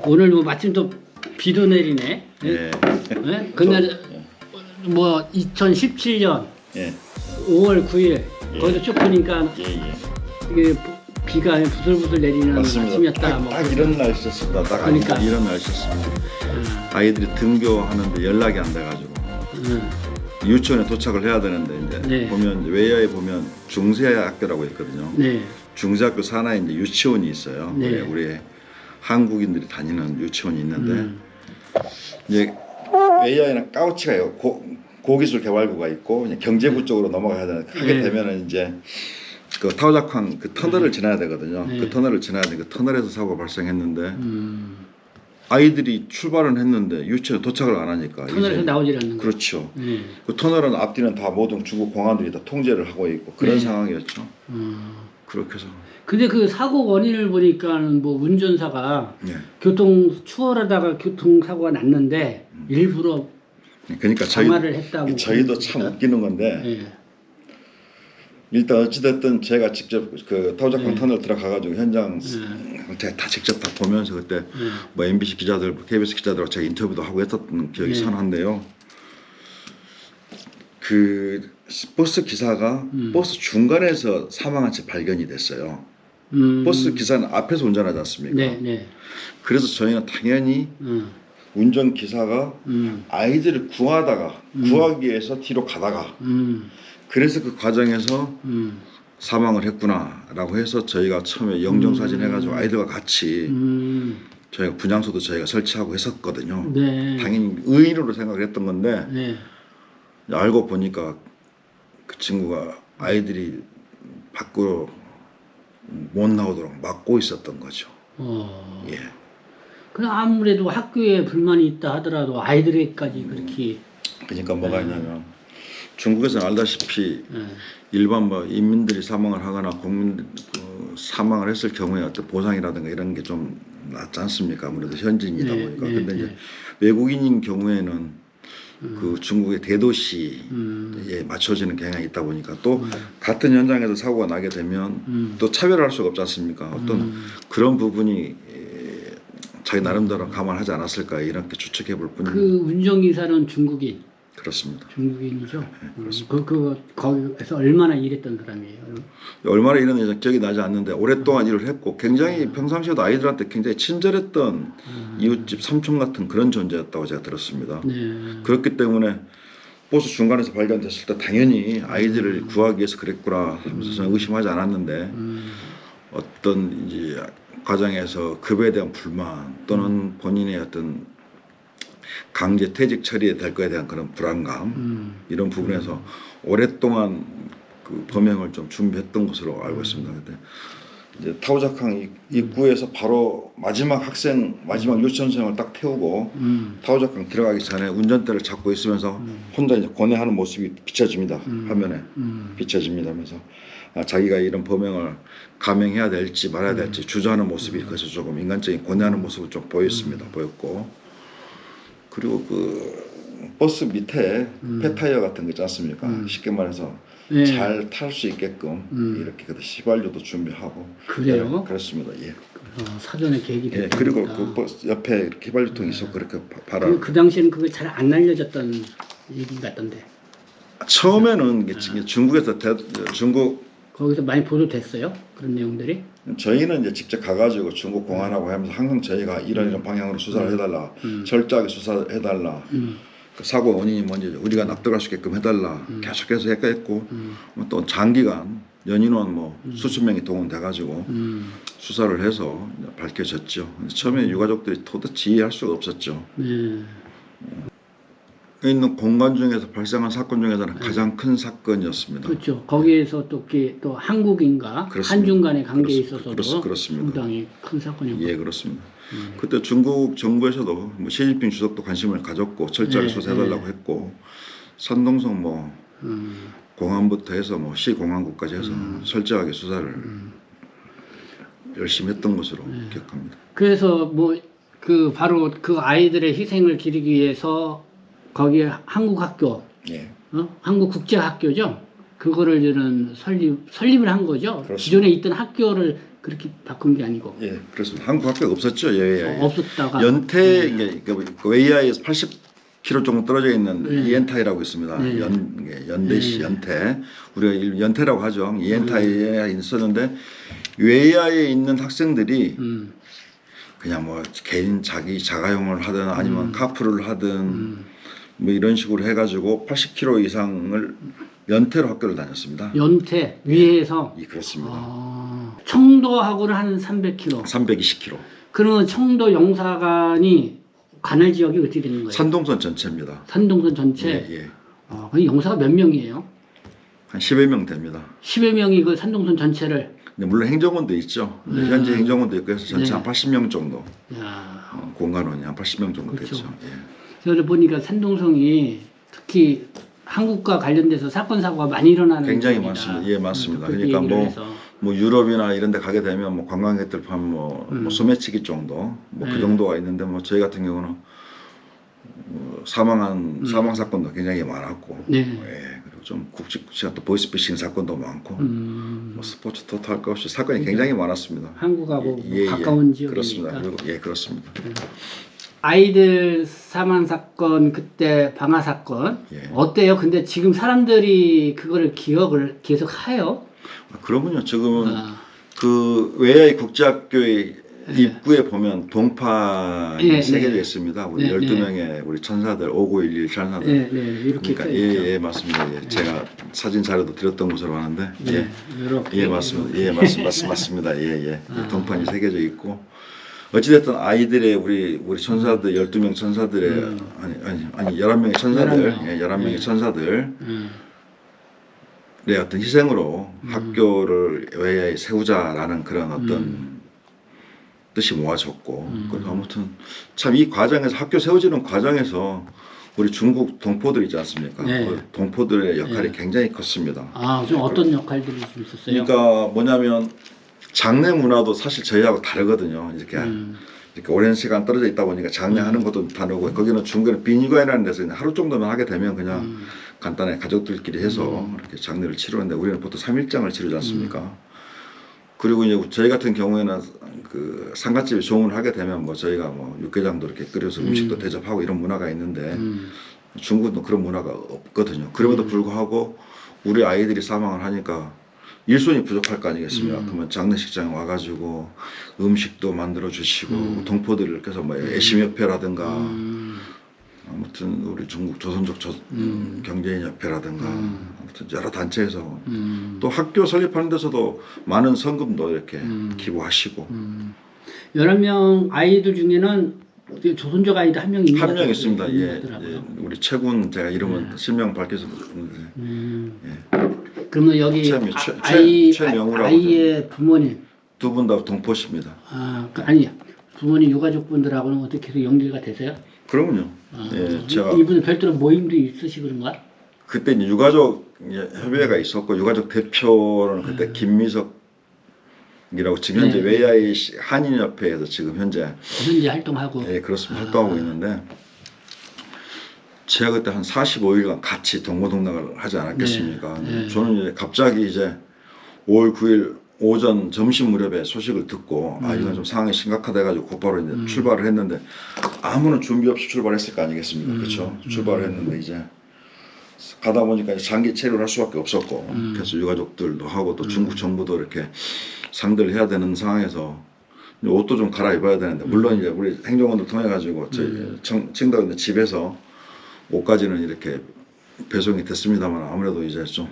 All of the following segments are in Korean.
오늘 뭐 마침 또 비도 내리네. 예. 예? 그날 뭐 2017년 예. 5월 9일 예. 거기서 쭉 보니까 예. 예. 이게 비가 부슬부슬 내리는 맞습니다. 아침이었다. 뭐. 딱 이런 날씨였습니다. 딱 그러니까. 이런 날씨였습니다. 아이들이 등교하는데 연락이 안 돼가지고 유치원에 도착을 해야 되는데 이제 네. 보면 외야에 보면 중세학교라고 있거든요. 네. 중세학교 산하에 이제 유치원이 있어요. 네. 우리 한국인들이 다니는 유치원이 있는데 이제 외야에는 까우치가 있고 고기술 개발구가 있고 이제 경제구 쪽으로 넘어가야 되는 하게 네. 되면은 이제 그 타오자쾅 그 터널을 지나야 되거든요. 네. 그 터널을 지나야 돼. 그 터널에서 사고가 발생했는데 아이들이 출발은 했는데 유치원에 도착을 안 하니까 터널에서 나오질 않는 거. 그렇죠. 네. 그 터널은 앞뒤는 다 모든 중국 공안들이 다 통제를 하고 있고 그런 네. 상황이었죠. 그렇게 해서 근데 그 사고 원인을 보니까는 뭐 운전사가 예. 추월하다가 교통사고가 났는데 일부러 그러니까 장마를 했다고. 저희도 참 웃기는 건데 네. 일단 어찌됐든 제가 직접 그 타오자쾅 네. 터널 들어가가지고 현장 제가 다 직접 다 보면서 그때 뭐 MBC 기자들, KBS 기자들하고 제가 인터뷰도 하고 했었던 기억이 네. 선한데요. 그 버스 기사가 버스 중간에서 사망한 채 발견이 됐어요. 버스 기사는 앞에서 운전하지 않습니까? 네, 네. 그래서 저희는 당연히 운전 기사가 아이들을 구하다가 구하기 위해서 뒤로 가다가 그래서 그 과정에서 사망을 했구나라고 해서 저희가 처음에 영정사진 해가지고 아이들과 같이 저희가 분향소도 저희가 설치하고 했었거든요. 네. 당연히 의의로 생각을 했던 건데 네. 알고 보니까 그 친구가 아이들이 밖으로 못 나오도록 막고 있었던 거죠. 예. 그 아무래도 학교에 불만이 있다 하더라도 아이들에게까지 그렇게. 그러니까 뭐가 있냐면 중국에서는 알다시피 일반 뭐 인민들이 사망을 하거나 국민들 사망을 했을 경우에 어떤 보상이라든가 이런 게 좀 낫지 않습니까? 아무래도 현지인이다 네, 보니까. 네, 근데 네. 이제 외국인인 경우에는 그 중국의 대도시에 맞춰지는 경향이 있다 보니까 또 같은 현장에서 사고가 나게 되면 또 차별할 수가 없지 않습니까? 어떤 그런 부분이 자기 나름대로 감안하지 않았을까 이렇게 추측해 볼 뿐입니다. 그 운전기사는 중국인. 그렇습니다. 중국인이죠. 네, 그렇습니다. 거기서 얼마나 일했던 사람이에요? 얼마나 일했는지 기억이 나지 않는데 오랫동안 일을 했고 굉장히 평상시에도 아이들한테 굉장히 친절했던 이웃집 삼촌 같은 그런 존재였다고 제가 들었습니다. 네. 그렇기 때문에 버스 중간에서 발견됐을 때 당연히 아이들을 구하기 위해서 그랬구나 하면서 저는 의심하지 않았는데 어떤 이제 과정에서 급에 대한 불만 또는 본인의 어떤 강제 퇴직 처리에 될 거에 대한 그런 불안감 이런 부분에서 오랫동안 그 범행을 좀 준비했던 것으로 알고 있습니다. 근데 이제 타오자캉 입구에서 바로 마지막 유치원생을 딱 태우고 타오자캉 들어가기 전에 운전대를 잡고 있으면서 혼자 이제 고뇌하는 모습이 비춰집니다. 화면에 비춰집니다. 하면서 자기가 이런 범행을 감행해야 될지 말아야 될지 주저하는 모습이 그래서 조금 인간적인 고뇌하는 모습을 좀 보였고. 그리고 그 버스 밑에 폐타이어 같은 거 있지 않습니까? 쉽게 말해서 네. 잘 탈 수 있게끔 이렇게 휘발유도 준비하고 그래요? 네, 그렇습니다. 예. 사전에 계획이 예. 됐다. 그리고 그 버스 옆에 휘발유통이 있어 그렇게 바라. 그 당시에는 그게 잘 안 알려졌던 얘기 같던데. 처음에는 중국에서 중국 거기서 많이 보도됐어요? 그런 내용들이? 저희는 이제 직접 가가지고 중국 공안하고 하면서 항상 저희가 이런 방향으로 수사를 해달라, 철저하게 수사해달라, 그 사고 원인이 뭔지 우리가 납득할 수 있게끔 해달라 계속해서 했고 또 장기간 연인원 뭐 수천 명이 동원돼가지고 수사를 해서 밝혀졌죠. 처음에 유가족들이 도대체 이해할 수가 없었죠. 네. 있는 공간 중에서 발생한 사건 중에서는 가장 큰 사건이었습니다. 그렇죠. 거기에서 또 한국인과 그렇습니다. 한중 간의 관계에 있어서도 그렇습니다. 상당히 큰 사건이었고. 예, 그렇습니다. 그때 중국 정부에서도 뭐 시진핑 주석도 관심을 가졌고 철저하게 수사해달라고 했고 선동성 뭐 공안부터 해서 뭐 시공안국까지 해서 철저하게 수사를 열심히 했던 것으로 기억합니다. 그래서 뭐 바로 그 아이들의 희생을 기리기 위해서 거기에 한국 학교, 예. 한국 국제학교죠. 그거를 저는 설립을 한 거죠. 그렇습니다. 기존에 있던 학교를 그렇게 바꾼 게 아니고. 예, 그렇습니다. 한국 학교가 없었죠. 웨이아이. 없었다가. 연태 이게 웨이아이에서 80km 정도 떨어져 있는 네. 이엔타이라고 있습니다. 네. 연대시 네. 연태. 우리가 연태라고 하죠. 이엔타이에 있었는데 웨이아이에 있는 학생들이 그냥 뭐 개인 자기 자가용을 하든 아니면 카풀을 하든 뭐 이런 식으로 해가지고 80km 이상을 연태로 학교를 다녔습니다. 연태 위에서. 예, 그렇습니다. 청도하고는 한 300km. 320km. 그러면 청도 영사관이 관할 지역이 어떻게 되는 거예요? 산동선 전체입니다. 산동선 전체. 예, 예. 그 영사가 몇 명이에요? 한 10여 명 됩니다. 10여 명이 그 산동선 전체를. 근데 물론 행정원도 있죠. 현재 행정원도 있고 해서 전체 네. 한 80명 정도. 야. 공간원이 한 80명 정도 그렇죠. 됐죠. 예. 그래서 보니까 산동성이 특히 한국과 관련돼서 사건 사고가 많이 일어나는 굉장히 지역이다. 많습니다. 예, 맞습니다. 그렇게 그러니까 얘기를 뭐, 해서. 뭐 유럽이나 이런 데 가게 되면 뭐 관광객들 뭐 소매치기 정도 뭐 그 네. 정도가 있는데 뭐 저희 같은 경우는 사망 사건도 굉장히 많았고 네. 예, 그리고 좀 굵직굵직한 또 보이스피싱 사건도 많고 뭐 스포츠 토토 할 것 없이 사건이 굉장히 많았습니다. 한국하고 예, 가까운 예, 지역이니까. 그렇습니다. 그리고 예, 그렇습니다. 아이들 사망 사건 그때 방화 사건 예. 어때요? 근데 지금 사람들이 그거를 기억을 계속 해요? 그러면요, 지금은 그 웨이아이 국제학교의 입구에 보면 동판이 네, 새겨져 네. 있습니다. 우리 네, 12명의 우리 천사들, 5911 천사들. 네, 네, 이렇게 그러니까 써 있죠. 예, 맞습니다. 예. 제가 사진 자료도 드렸던 것으로 아는데 네, 이렇게. 예, 맞습니다. 예, 맞습니다. 예, 예. 동판이 새겨져 있고 어찌됐든 아이들의 우리 천사들 12명 천사들의 아니 11명의 천사들 11명. 예, 11명의 네. 천사들 의 어떤 희생으로 학교를 웨이아이 세우자라는 그런 어떤 뜻이 모아졌고 그래서 아무튼 참 이 과정에서 학교 세워지는 과정에서 우리 중국 동포들 있지 않습니까? 네. 그 동포들의 역할이 네. 굉장히 컸습니다. 좀 어떤 역할들이 좀 있었어요? 그러니까 뭐냐면 장례 문화도 사실 저희하고 다르거든요. 이렇게 오랜 시간 떨어져 있다 보니까 장례하는 것도 다르고 거기는 중간에 비니관이라는 데서 그냥 하루 정도만 하게 되면 그냥 간단하게 가족들끼리 해서 이렇게 장례를 치르는데 우리는 보통 3일장을 치르지 않습니까? 그리고 이제 저희 같은 경우에는 그 상갓집에 조문을 하게 되면 뭐 저희가 뭐 육개장도 이렇게 끓여서 음식도 대접하고 이런 문화가 있는데 중국은 그런 문화가 없거든요. 그럼에도 불구하고 우리 아이들이 사망을 하니까 일손이 부족할 거 아니겠습니까? 그러면 장례식장에 와가지고 음식도 만들어 주시고 동포들을 그래서 뭐 애심협회라든가 아무튼 우리 중국 조선족 경제인협회라든가 아무튼 여러 단체에서 또 학교 설립하는 데서도 많은 성금도 이렇게 기부하시고 11명 아이들 중에는 조선족 아이들 한 명 있는 것 한 명 있습니다. 있는 예, 것 같더라고요. 예, 우리 최군 제가 이름은 실명 밝혀서 그러면 여기 최명우라고 아이의 부모님 두 분 다 동포십니다. 아니 부모님 유가족분들하고는 어떻게 계속 연결가 되세요? 그러면요. 예, 제가 이분은 별도로 모임도 있으시고 그런가? 그때 이제 유가족 협의회가 있었고 유가족 대표는 그때 김미석이라고 지금 현재 웨이아이 한인협회에서 지금 현재 활동하고. 예, 그렇습니다. 활동하고 있는데 제가 그때 한 45일간 같이 동고동락을 하지 않았겠습니까? 저는 이제 갑자기 이제 5월 9일 오전 점심 무렵에 소식을 듣고 이건 좀 상황이 심각하다 해가지고 곧바로 이제 출발을 했는데 아무런 준비 없이 출발했을 거 아니겠습니까? 그렇죠? 출발을 했는데 이제 가다 보니까 장기 체류를 할 수밖에 없었고 그래서 유가족들도 하고 또 중국 정부도 이렇게 상대를 해야 되는 상황에서 옷도 좀 갈아입어야 되는데 물론 이제 우리 행정원들 통해 가지고 저희 칭다오 있는 집에서 옷까지는 이렇게 배송이 됐습니다만 아무래도 이제 좀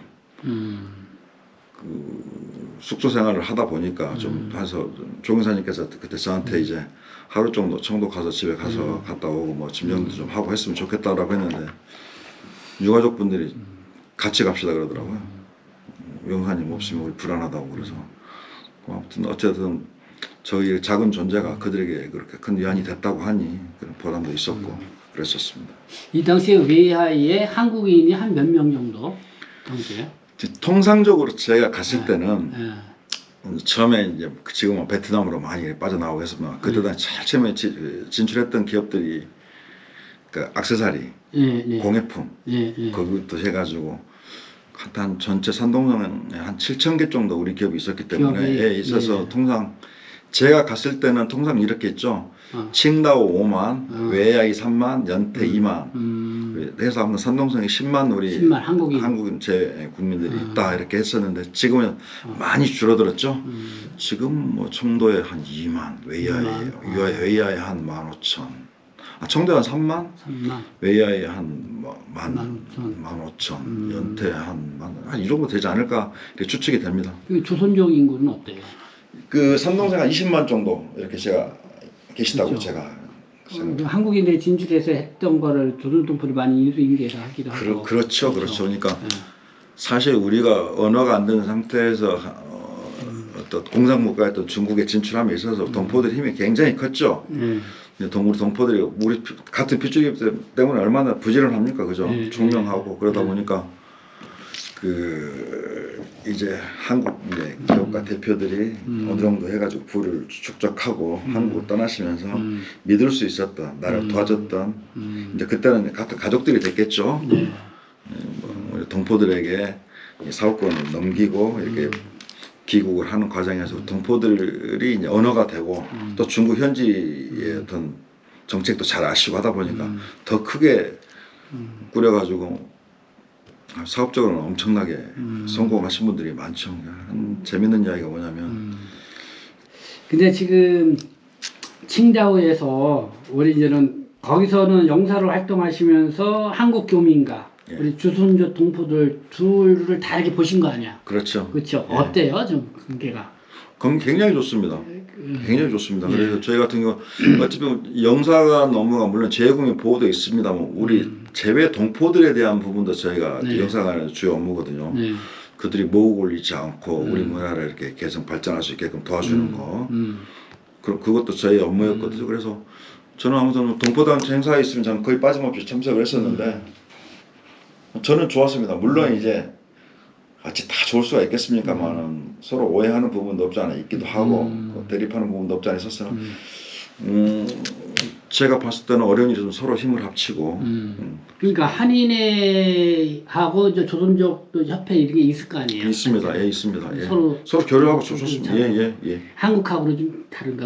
숙소 생활을 하다 보니까 좀 해서 조경사님께서 그때 저한테 이제 하루 정도 청도 가서 집에 가서 갔다 오고 뭐 짐 정도 좀 하고 했으면 좋겠다라고 했는데 유가족분들이 같이 갑시다 그러더라고요. 영사님 없으면 우리 불안하다고 그래서 아무튼 어쨌든 저희 작은 존재가 그들에게 그렇게 큰 위안이 됐다고 하니 그런 보람도 있었고 그랬었습니다. 이 당시에 웨이하이에 한국인이 한 몇 명 정도 당시에? 통상적으로 제가 갔을 때는 처음에 이제 지금은 베트남으로 많이 빠져나오고 해서 그때 당시 제일 처음에 진출했던 기업들이 그 액세서리, 공예품 그것도 해가지고 한 전체 산동성에 한 7,000개 정도 우리 기업이 있었기 때문에 기업이, 예, 있어서 예. 통상 제가 갔을 때는 통상 이렇게 했죠. 칭다오 5만, 외야이 3만, 연태 2만. 해서 아무튼 산동성에 10만 우리 10만 한국인. 제 국민들이 있다 이렇게 했었는데 지금은 많이 줄어들었죠. 지금 뭐 청도에 한 2만, 외야에 한 15,000. 청도에 한 3만, 3만. 외야에 한 15,000, 연태 한 이 정도 되지 않을까 이렇게 추측이 됩니다. 그 조선족 인구는 어때요? 그 산동생 한 20만 정도 이렇게 제가 계시다고 그렇죠. 제가 한국인들이 진출해서 했던 거를 조선동포를 많이 인수인계해서 하기도 하고. 그렇죠. 그러니까 사실 우리가 언어가 안 되는 상태에서 어떤 공산국가였던 중국에 진출함에 있어서 동포들의 힘이 굉장히 컸죠. 근데 우리 동포들이 우리 같은 핏줄이기 때문에 얼마나 부지런합니까, 그죠? 총명하고 그러다 보니까 그 이제 한국 이제 기업가 대표들이 어느 정도 해가지고 부를 축적하고 한국을 떠나시면서 믿을 수 있었던 나를 도와줬던 이제 그때는 같은 가족들이 됐겠죠. 뭐 우리 동포들에게 사업권을 넘기고 이렇게 귀국을 하는 과정에서 동포들이 이제 언어가 되고 또 중국 현지의 어떤 정책도 잘 아시고 하다 보니까 더 크게 꾸려가지고 사업적으로는 엄청나게 성공하신 분들이 많죠. 한 재밌는 이야기가 뭐냐면 근데 지금 칭다오에서 우리 이제는 거기서는 영사로 활동하시면서 한국 교민과 우리 조선족 동포들 둘을 다 이렇게 보신 거 아니야? 그렇죠. 그렇죠. 어때요, 좀 관계가? 그럼 굉장히 좋습니다. 굉장히 좋습니다. 그래서 저희 같은 경우 어차피 영사관 업무가 물론 재외국민 보호도 있습니다만 우리 재외 동포들에 대한 부분도 저희가 영사관의 주요 업무거든요. 그들이 모국 올리지 않고 우리 문화를 이렇게 개성 발전할 수 있게끔 도와주는 거. 그것도 저희 업무였거든요. 그래서 저는 아무튼 동포단체 행사에 있으면 저는 거의 빠짐없이 참석을 했었는데 저는 좋았습니다. 물론 이제 같이 다 좋을 수가 있겠습니까만은 서로 오해하는 부분도 없지 않아 있기도 하고 대립하는 부분도 없지 않아 있었으나 제가 봤을 때는 어려운 일은 서로 힘을 합치고 그러니까 한인회하고 이제 조선족 협회 이런 게 있을 거 아니에요? 있습니다. 예, 있습니다. 예. 서로 교류하고 좋습니다. 예. 한국하고는 좀 다른가?